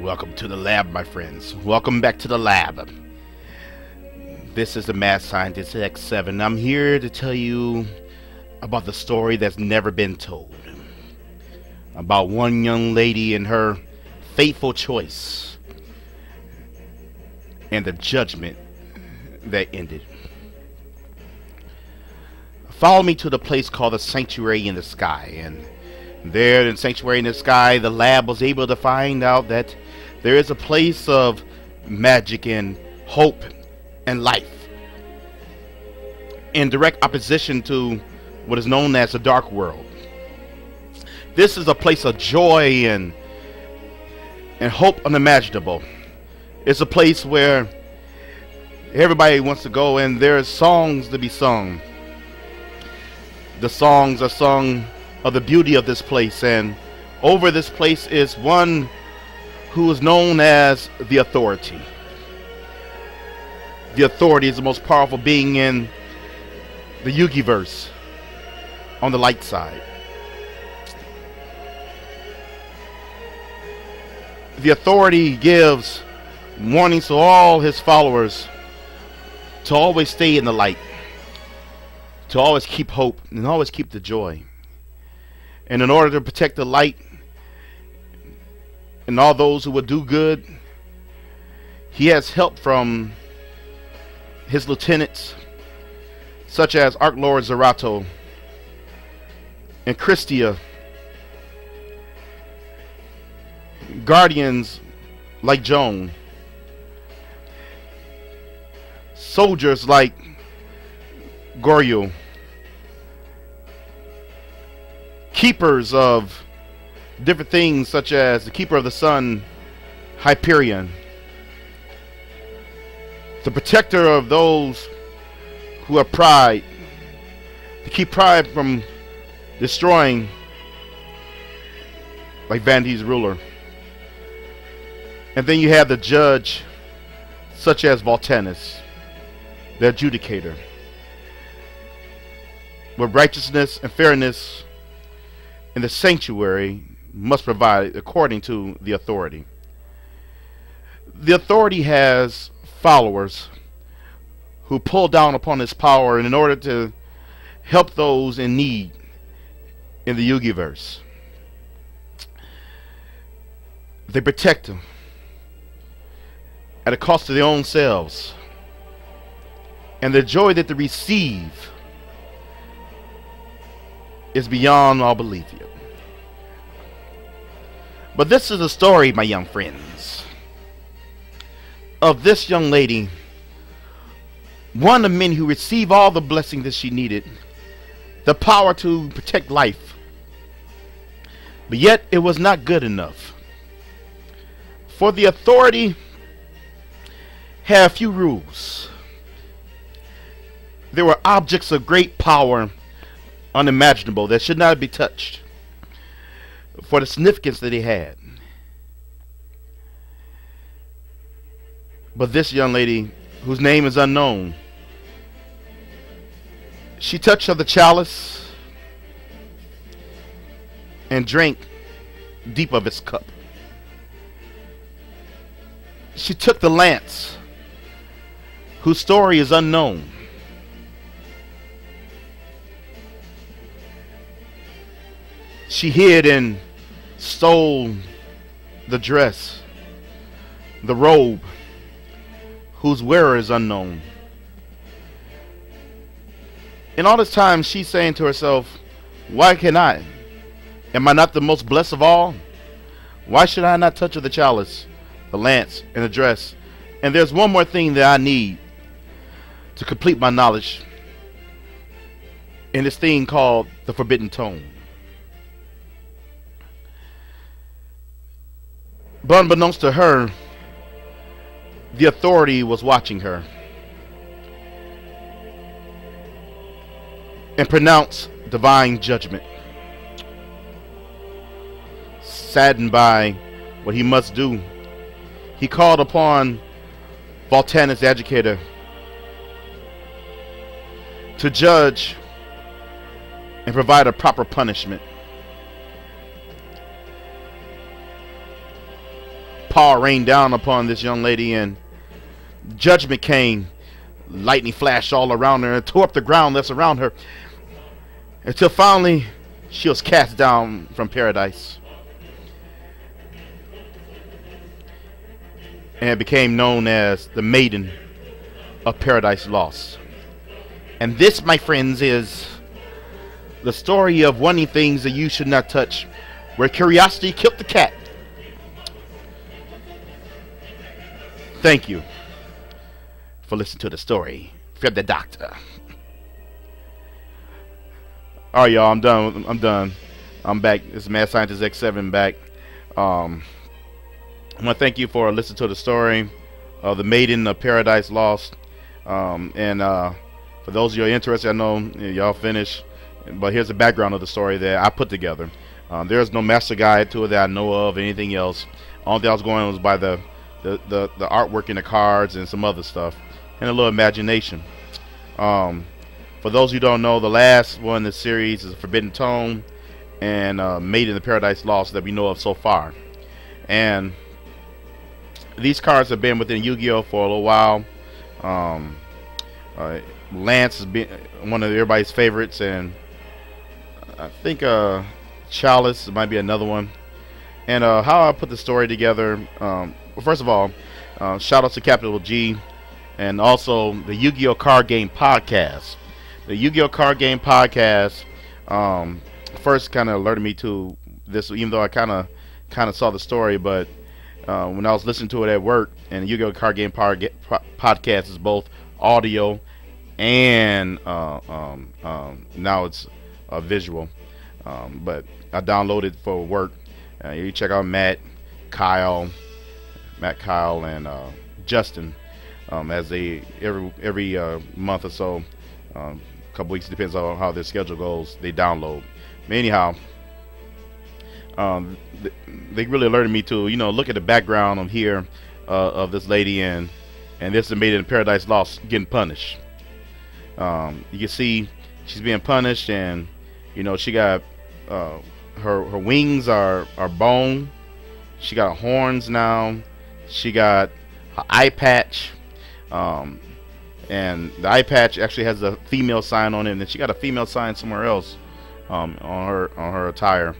Welcome to the lab, my friends. Welcome back to the lab. This is the Mad Scientist X7. I'm here to tell you about the story that's never been told. About one young lady and her fateful choice and the judgment that ended. Follow me to the place called the Sanctuary in the Sky, and there in Sanctuary in the Sky, the lab was able to find out that there is a place of magic and hope and life, in direct opposition to what is known as the dark world. This is a place of joy and hope unimaginable. It's a place where everybody wants to go, and there's songs to be sung. The songs are sung of the beauty of this place, and over this place is one who is known as the Authority. The Authority is the most powerful being in the Yugiverse on the light side. The Authority gives warnings to all his followers to always stay in the light, to always keep hope and always keep the joy. And in order to protect the light and all those who would do good, he has help from his lieutenants, such as Archlord Zerato and Christia, guardians like Joan, soldiers like Goryo, keepers of different things such as the Keeper of the Sun, Hyperion, the protector of those who have pride, to keep pride from destroying, like Vanity's ruler. And then you have the judge, such as Voltanus, the adjudicator, with righteousness and fairness in the sanctuary must provide according to the Authority. The Authority has followers who pull down upon his power in order to help those in need in the Yugiverse. They protect them at a cost to their own selves, and the joy that they receive is beyond all belief yet. But this is a story, my young friends, of this young lady, one of many who received all the blessings that she needed, the power to protect life, but yet it was not good enough. For the Authority had a few rules. There were objects of great power, unimaginable, that should not be touched for the significance that he had. But this young lady, whose name is unknown, she touched of the chalice and drank deep of its cup. She took the lance, whose story is unknown, she hid and stole the dress, the robe, whose wearer is unknown. And all this time she's saying to herself, why can't I? Am I not the most blessed of all? Why should I not touch of the chalice, the lance, and the dress? And there's one more thing that I need to complete my knowledge in this thing called the Forbidden Tome. But unbeknownst to her, the Authority was watching her and pronounced divine judgment. Saddened by what he must do, he called upon Voltanus, the educator, to judge and provide a proper punishment. power rained down upon this young lady, and judgment came. Lightning flashed all around her and tore up the ground that's around her, until finally she was cast down from paradise and became known as the Maiden of Paradise Lost. And this, my friends, is the story of wanting things that you should not touch, where curiosity killed the cat. Thank you for listening to the story from the doctor. Alright, y'all, I'm done. I'm back. This is Mad Scientist X7 back. I want to thank you for listening to the story of the Maiden of Paradise Lost. For those of you who are interested, I know y'all finished, but here's the background of the story that I put together. There's no master guide to it that I know of, anything else. All that I was going on was by the artwork in the cards and some other stuff, and a little imagination. For those who don't know, the last one in the series is Forbidden Tome and Maiden of Paradise Lost that we know of so far. And these cards have been within Yu-Gi-Oh for a little while. Lance has been one of everybody's favorites, and I think Chalice might be another one. And how I put the story together, well, first of all, shout out to Capital G, and also the Yu-Gi-Oh Card Game Podcast. The Yu-Gi-Oh Card Game Podcast first kind of alerted me to this, even though I kind of saw the story, but when I was listening to it at work, and the Yu-Gi-Oh Card Game Podcast is both audio and now it's visual, but I downloaded for work. You check out Matt, Kyle, and Justin, as they every month or so, couple weeks, depends on how their schedule goes, they download. But anyhow, they really alerted me to, look at the background of here, of this lady, and this is Maiden in Paradise Lost getting punished. You can see she's being punished, and she got her wings are bone. She got horns now. She got her eye patch, and the eye patch actually has a female sign on it, and then she got a female sign somewhere else on her attire.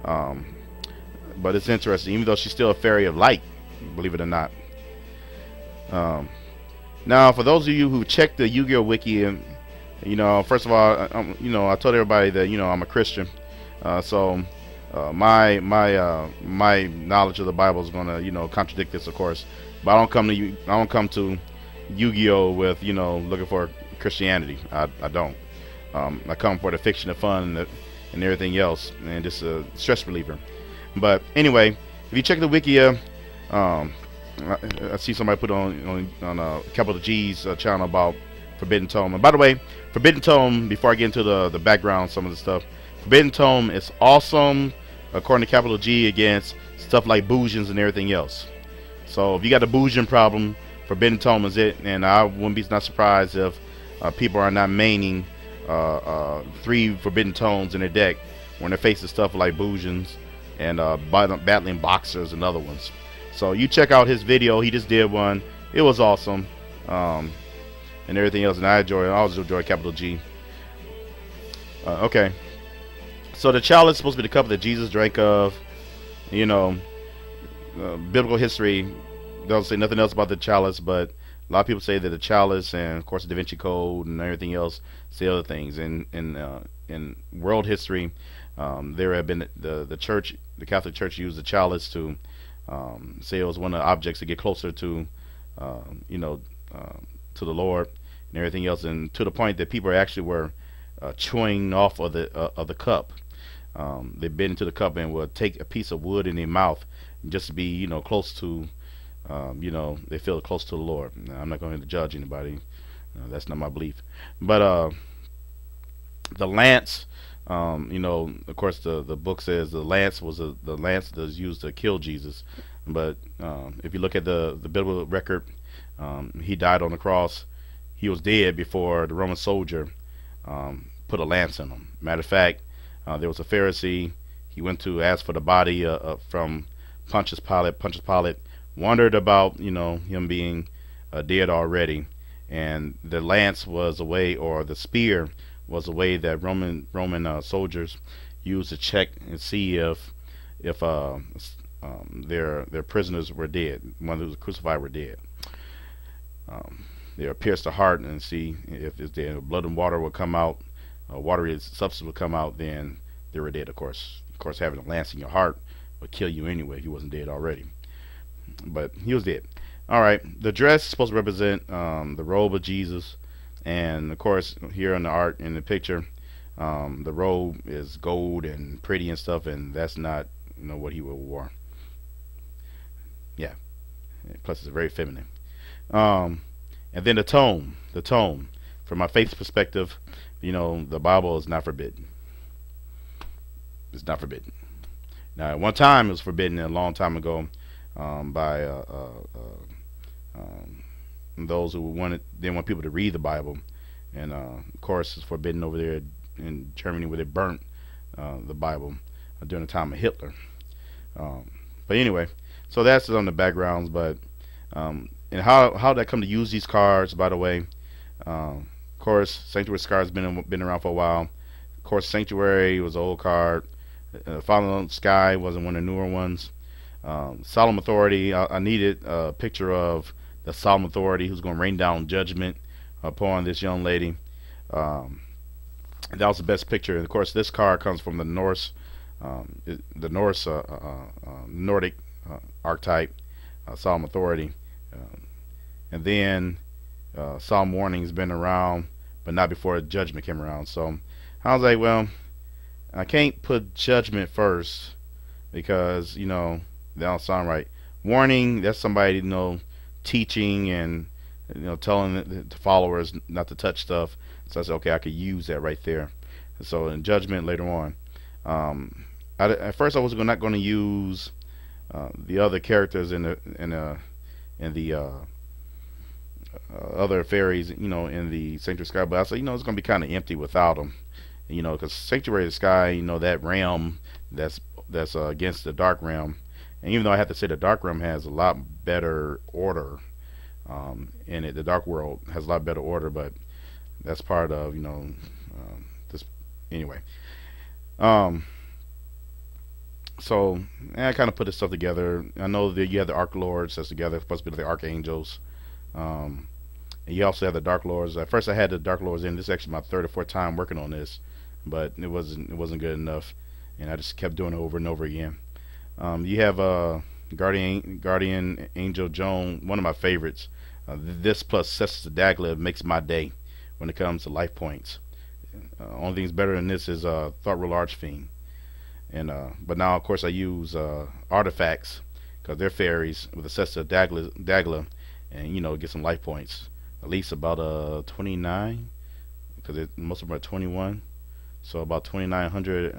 But it's interesting, even though she's still a fairy of light, believe it or not. Now, for those of you who checked the Yu-Gi-Oh wiki, and first of all, I told everybody that I'm a Christian, so my knowledge of the Bible is gonna contradict this, of course. But I don't come to Yu-Gi-Oh with looking for Christianity. I don't. I come for the fiction, the fun, and everything else, and just a stress reliever. But anyway, if you check the wiki, I see somebody put on Capital G's channel about Forbidden Tome. And by the way, Forbidden Tome, before I get into the background, some of the stuff, Forbidden Tome is awesome, according to Capital G, against stuff like Boojins and everything else. So if you got a Boojin problem, Forbidden Tome is it. And I wouldn't be not surprised if people are not maining 3 Forbidden Tomes in their deck when they're facing stuff like Boojins and battling boxers and other ones. So you check out his video. He just did one. It was awesome, and everything else. And I always enjoy Capital G. Okay, so the chalice is supposed to be the cup that Jesus drank of. Biblical history doesn't say nothing else about the chalice, but a lot of people say that the chalice and of course the Da Vinci Code and everything else say other things. In world history, there have been the church, the Catholic Church, used the chalice to say it was one of the objects to get closer to to the Lord and everything else, and to the point that people actually were chewing off of the cup. They bit into the cup and would take a piece of wood in their mouth just to be close to they feel close to the Lord. Now, I'm not going to judge anybody. That's not my belief. But the lance, of course the book says the lance was the lance that was used to kill Jesus. But if you look at the biblical record, he died on the cross. He was dead before the Roman soldier put a lance in him. Matter of fact, there was a Pharisee. He went to ask for the body from Pontius Pilate. Pontius Pilate wondered about, him being dead already, and the lance was a way, or the spear was a way that Roman soldiers used to check and see if their prisoners were dead, one who was crucified were dead. They would pierce the heart and see if it's dead. Blood and water would come out, watery substance would come out, then they were dead. Of course, having a lance in your heart would kill you anyway. He wasn't dead already, but he was dead. All right, the dress is supposed to represent the robe of Jesus, and of course, here in the art in the picture, the robe is gold and pretty and stuff, and that's not what he would wore. Yeah, plus it's very feminine. And then the tone. From my faith perspective, the Bible is not forbidden. It's not forbidden. Now, at one time, it was forbidden a long time ago by those who didn't want people to read the Bible, and of course, it's forbidden over there in Germany where they burnt the Bible during the time of Hitler. But anyway, so that's on the backgrounds. But and how did I come to use these cards, by the way? Of course, Sanctuary Scar's been around for a while. Of course, Sanctuary was an old card. Fallen Sky wasn't one of the newer ones. Solemn Authority, I needed a picture of the Solemn Authority who's going to rain down judgment upon this young lady. That was the best picture. And of course, this card comes from the Norse, Nordic archetype, Solemn Authority. And then Solemn Warning's been around, but not before Judgment came around. So I was like, well, I can't put Judgment first because that don't sound right. Warning, that's somebody teaching and telling the followers not to touch stuff. So I said, okay, I could use that right there. So in Judgment later on, at first I was not going to use the other characters in the other fairies, in the Sanctuary Sky, but I said, it's going to be kind of empty without them, because Sanctuary Sky, that realm that's against the Dark Realm, and even though I have to say the Dark Realm has a lot better order in it, the Dark World has a lot better order, but that's part of this anyway. So I kind of put this stuff together. I know that you have the Arc Lords that's together, supposed to be the Archangels. And you also have the Dark Lords. At first I had the Dark Lords in. This is actually my third or fourth time working on this, but it wasn't good enough, and I just kept doing it over and over again. You have Guardian Angel Joan, one of my favorites. This plus Cestus Dagla makes my day when it comes to life points. Only thing's better than this is Thought Rule Archfiend. And but now of course I use artifacts because they're fairies with the Cestus Dagla, and get some life points. At least about 29, because most of them are 21. So about 2,900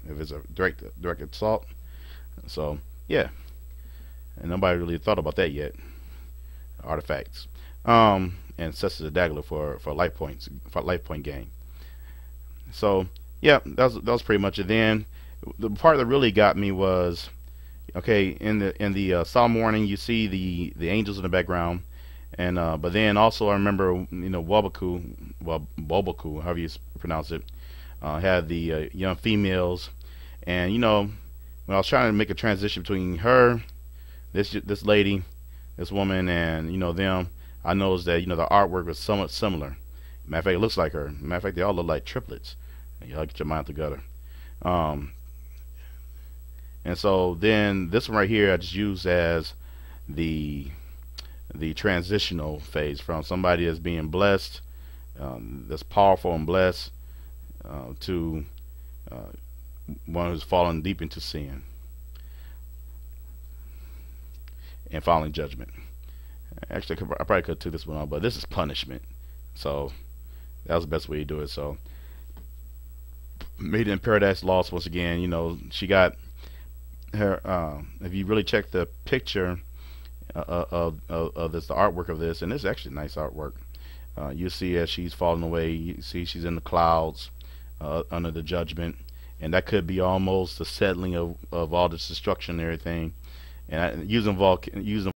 if it's a direct assault. So yeah, and nobody really thought about that yet. Artifacts, and Cestus Dagla for life points, for life point gain. So yeah, that was pretty much it. Then the part that really got me was, okay, in the Solemn Warning you see the angels in the background, and but then also I remember Wobaku, however you pronounce it, had the young females, and when I was trying to make a transition between her, this lady, this woman, and them, I noticed that the artwork was somewhat similar. Matter of fact, it looks like her. Matter of fact, they all look like triplets. Y'all get your mind together. And so then this one right here I just use as the transitional phase from somebody that's being blessed, that's powerful and blessed, to one who's fallen deep into sin and following judgment. Actually, I probably could have took this one on, but this is punishment. So that was the best way to do it. So Maiden in Paradise Lost, once again, she got her. If you really check the picture of this, the artwork of this, and this is actually nice artwork. You see as she's falling away, you see she's in the clouds under the judgment, and that could be almost the settling of all this destruction and everything. And using